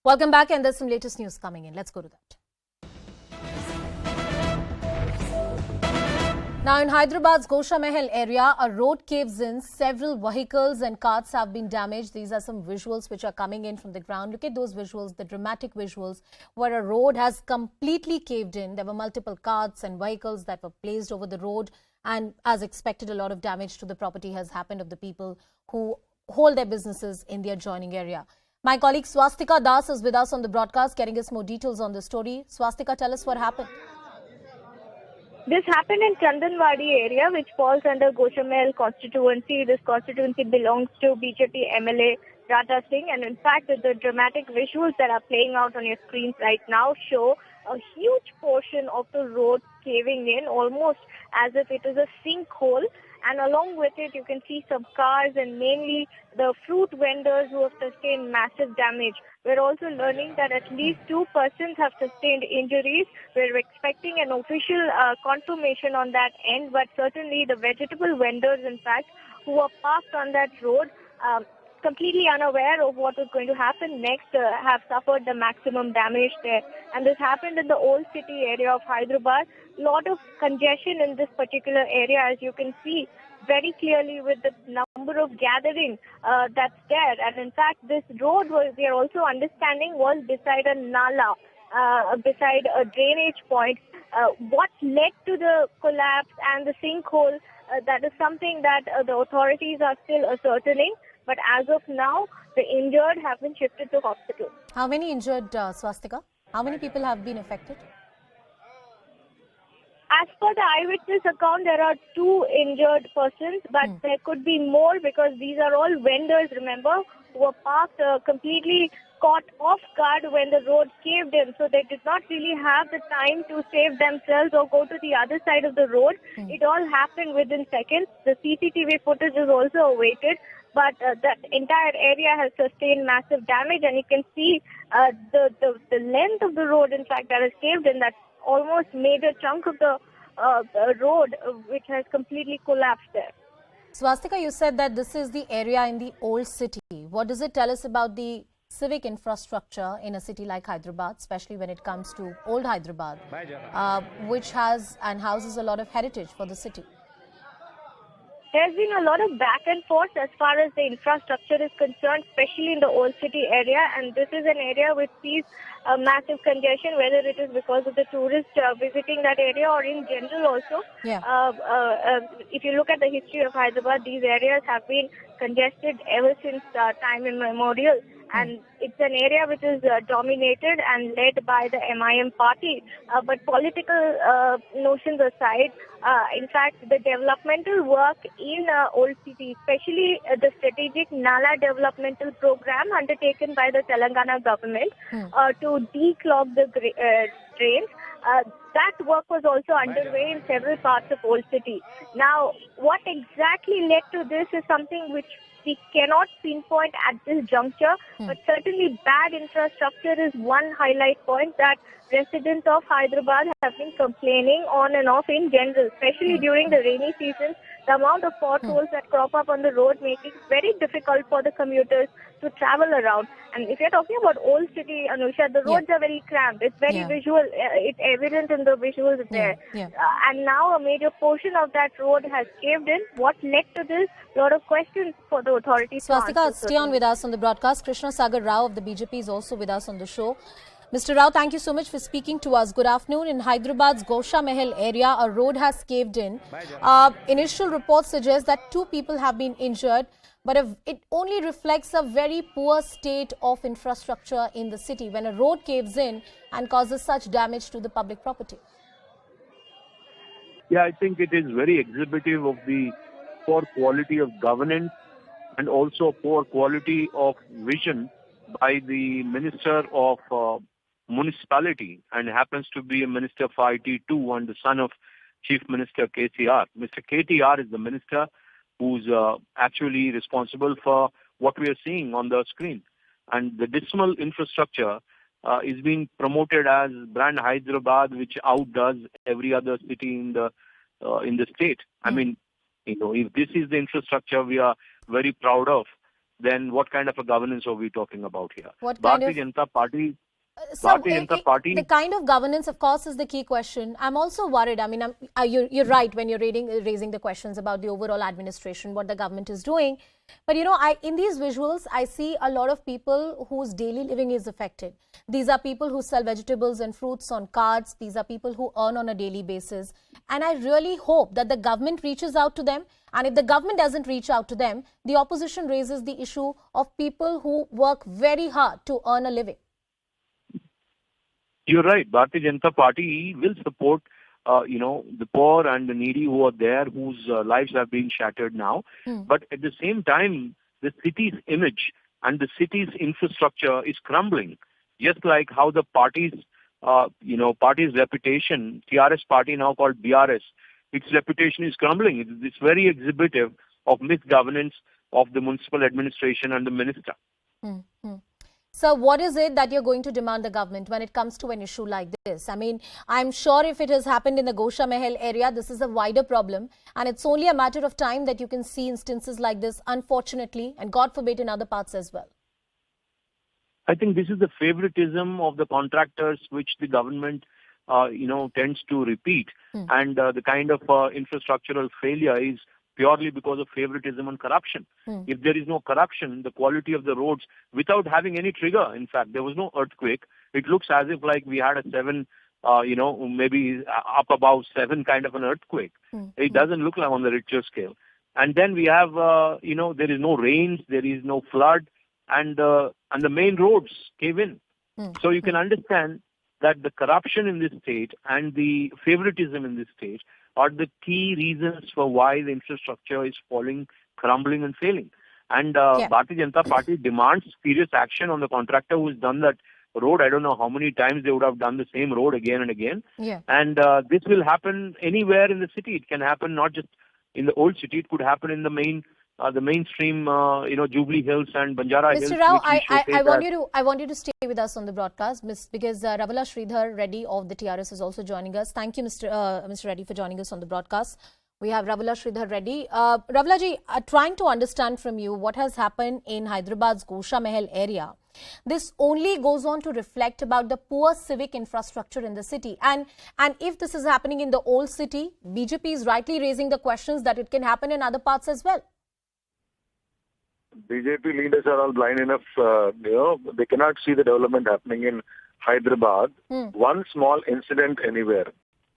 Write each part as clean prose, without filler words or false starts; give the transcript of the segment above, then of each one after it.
Welcome back, and there's some latest news coming in. Let's go to that. Now, in Hyderabad's Goshamahal area, a road caves in. Several vehicles and cars have been damaged. These are some visuals which are coming in from the ground. Look at those visuals, the dramatic visuals, where a road has completely caved in. There were multiple cars and vehicles that were placed over the road. And as expected, a lot of damage to the property has happened of the people who hold their businesses in the adjoining area. My colleague Swastika Das is with us on the broadcast, getting us more details on the story. Swastika, tell us what happened. This happened in Chaknavadi area, which falls under Goshamahal constituency. This constituency belongs to BJP MLA Rata Singh, and in fact, the dramatic visuals that are playing out on your screens right now show a huge portion of the road caving in, almost as if it is a sinkhole. And along with it, you can see some cars and mainly the fruit vendors who have sustained massive damage. We're also learning that at least 2 persons have sustained injuries. We're expecting an official confirmation on that end, but certainly the vegetable vendors, in fact, who are parked on that road, completely unaware of what was going to happen next, have suffered the maximum damage there. And this happened in the old city area of Hyderabad. Lot of congestion in this particular area, as you can see very clearly with the number of gathering that's there. And in fact, this road was, we are also understanding, was beside a nala, beside a drainage point. What led to the collapse and the sinkhole, that is something that the authorities are still ascertaining. But as of now, the injured have been shifted to hospital. How many injured, Swastika? How many people have been affected? As per the eyewitness account, there are 2 injured persons, but there could be more because these are all vendors, remember, who were parked completely caught off guard when the road caved in. So they did not really have the time to save themselves or go to the other side of the road. It all happened within seconds. The CCTV footage is also awaited. But that entire area has sustained massive damage, and you can see the length of the road, in fact, that is caved in, that almost major chunk of the road which has completely collapsed there. Swastika, you said that this is the area in the old city. What does it tell us about the civic infrastructure in a city like Hyderabad, especially when it comes to old Hyderabad, which has and houses a lot of heritage for the city? There's been a lot of back and forth as far as the infrastructure is concerned, especially in the old city area. And this is an area which sees a massive congestion, whether it is because of the tourists visiting that area or in general also. Yeah. If you look at the history of Hyderabad, these areas have been congested ever since time immemorial. And it's an area which is dominated and led by the MIM party. But political notions aside, in fact, the developmental work in Old City, especially the strategic Nala developmental program undertaken by the Telangana government to declog the drains, that work was also underway in several parts of Old City. Now, what exactly led to this is something which we cannot pinpoint at this juncture, but certainly bad infrastructure is one highlight point that residents of Hyderabad have been complaining on and off in general, especially during the rainy season. The amount of potholes that crop up on the road make it very difficult for the commuters to travel around. And if you're talking about Old City, Anusha, the roads are very cramped. It's very visual. It's evident in the visuals there. And now a major portion of that road has caved in. What led to this? A lot of questions for the authorities. Swastika, stay on with us on the broadcast. Krishna Sagar Rao of the BJP is also with us on the show. Mr. Rao, thank you so much for speaking to us. Good afternoon. In Hyderabad's Goshamahal area, a road has caved in. Initial reports suggest that 2 people have been injured, but it only reflects a very poor state of infrastructure in the city when a road caves in and causes such damage to the public property. Yeah, I think it is very exhibitive of the poor quality of governance and also poor quality of vision by the Minister of Municipality, and happens to be a Minister for IT too, and the son of Chief Minister KCR. Mr. KTR is the minister who's actually responsible for what we are seeing on the screen. And the dismal infrastructure is being promoted as brand Hyderabad, which outdoes every other city in the state. I mean, if this is the infrastructure we are very proud of, then what kind of a governance are we talking about here? What kind Bharatiya of Janata Party, So, the kind of governance, of course, is the key question. I'm also worried. I mean, you're right when you're raising the questions about the overall administration, what the government is doing. But, in these visuals, I see a lot of people whose daily living is affected. These are people who sell vegetables and fruits on carts. These are people who earn on a daily basis. And I really hope that the government reaches out to them. And if the government doesn't reach out to them, the opposition raises the issue of people who work very hard to earn a living. You're right. Bharatiya Janata Party will support, the poor and the needy who are there, whose lives have been shattered now. But at the same time, the city's image and the city's infrastructure is crumbling. Just like how the party's reputation, TRS party now called BRS, its reputation is crumbling. It's very exhibitive of misgovernance of the municipal administration and the minister. So what is it that you're going to demand the government when it comes to an issue like this? I mean, I'm sure if it has happened in the Goshamahal area, this is a wider problem. And it's only a matter of time that you can see instances like this, unfortunately, and God forbid, in other parts as well. I think this is the favoritism of the contractors which the government, tends to repeat. And the kind of infrastructural failure is purely because of favoritism and corruption. If there is no corruption, the quality of the roads, without having any trigger, in fact, there was no earthquake. It looks as if like we had a 7, maybe up above 7 kind of an earthquake. It doesn't look like on the Richter scale. And then we have, there is no rains, there is no flood, and the main roads cave in. So you can understand that the corruption in this state and the favoritism in this state are the key reasons for why the infrastructure is falling, crumbling and failing. And Bharatiya Janata Party demands serious action on the contractor who has done that road. I don't know how many times they would have done the same road again and again. And this will happen anywhere in the city. It can happen not just in the old city. It could happen in the mainstream, Jubilee Hills and Banjara Hills. Mr. Rao, I want you to stay with us on the broadcast, because Ravula Sridhar Reddy of the TRS is also joining us. Thank you, Mr. Reddy, for joining us on the broadcast. We have Ravula Sridhar Reddy. Ravula ji, trying to understand from you what has happened in Hyderabad's Goshamahal area. This only goes on to reflect about the poor civic infrastructure in the city. And if this is happening in the old city, BJP is rightly raising the questions that it can happen in other parts as well. BJP leaders are all blind enough, they cannot see the development happening in Hyderabad. One small incident anywhere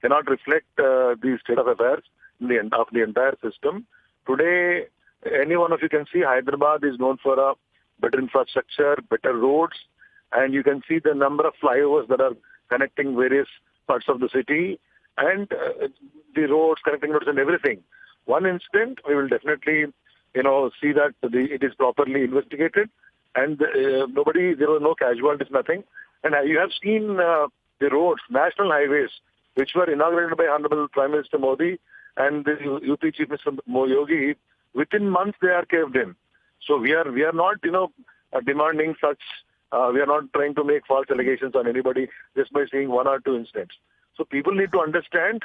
cannot reflect the state of affairs of the entire system. Today, any one of you can see Hyderabad is known for a better infrastructure, better roads, and you can see the number of flyovers that are connecting various parts of the city, and the roads, connecting roads and everything. One incident, we will definitely see that it is properly investigated, and there were no casualties, nothing. And you have seen the roads, national highways, which were inaugurated by Honorable Prime Minister Modi and the UP Chief Minister Yogi. Within months, they are caved in. So we are not, demanding such. We are not trying to make false allegations on anybody just by seeing 1 or 2 incidents. So people need to understand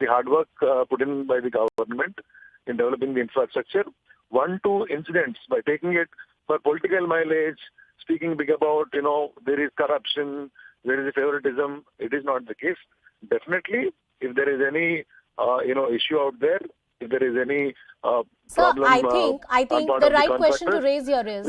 the hard work put in by the government in developing the infrastructure. 1, 2 incidents, by taking it for political mileage, speaking big about, there is corruption, there is a favoritism. It is not the case. Definitely, if there is any, issue out there, if there is any problem. I think the right question to raise here is,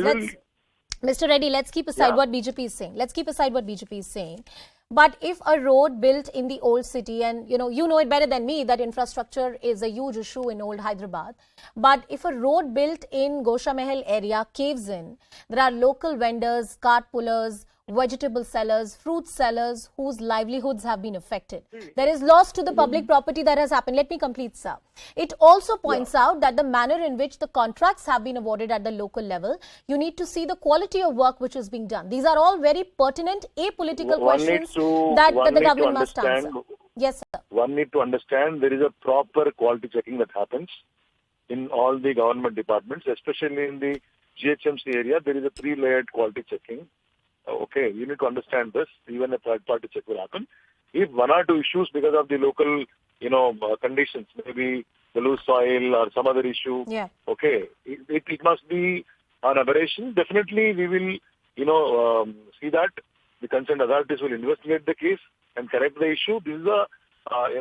Mr. Reddy, let's keep aside what BJP is saying. But if a road built in the old city, and you know it better than me that infrastructure is a huge issue in old Hyderabad. But if a road built in Goshamahal area caves in, there are local vendors, cart pullers, vegetable sellers, fruit sellers whose livelihoods have been affected. There is loss to the public property that has happened. Let me complete, sir. It also points out that the manner in which the contracts have been awarded at the local level, you need to see the quality of work which is being done. These are all very pertinent, apolitical questions that the government must answer. Yes, sir. One need to understand there is a proper quality checking that happens in all the government departments, especially in the GHMC area. There is a 3-layered quality checking. Okay, you need to understand this. Even a third-party check will happen. If 1 or 2 issues because of the local, conditions, maybe the loose soil or some other issue, okay, it must be an aberration, definitely we will, see that the concerned authorities will investigate the case and correct the issue. This is a,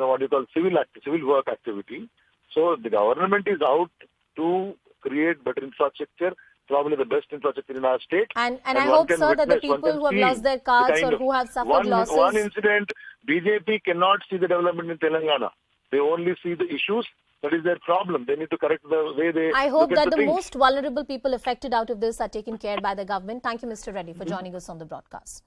what you call civil work activity. So the government is out to create better infrastructure, probably the best infrastructure in our state. And I hope, sir, that the people who have lost their cars or who have suffered losses... One incident, BJP cannot see the development in Telangana. They only see the issues. That is their problem. They need to correct the way they I hope look at that the things. most vulnerable people affected out of this are taken care by the government. Thank you, Mr. Reddy, for joining us on the broadcast.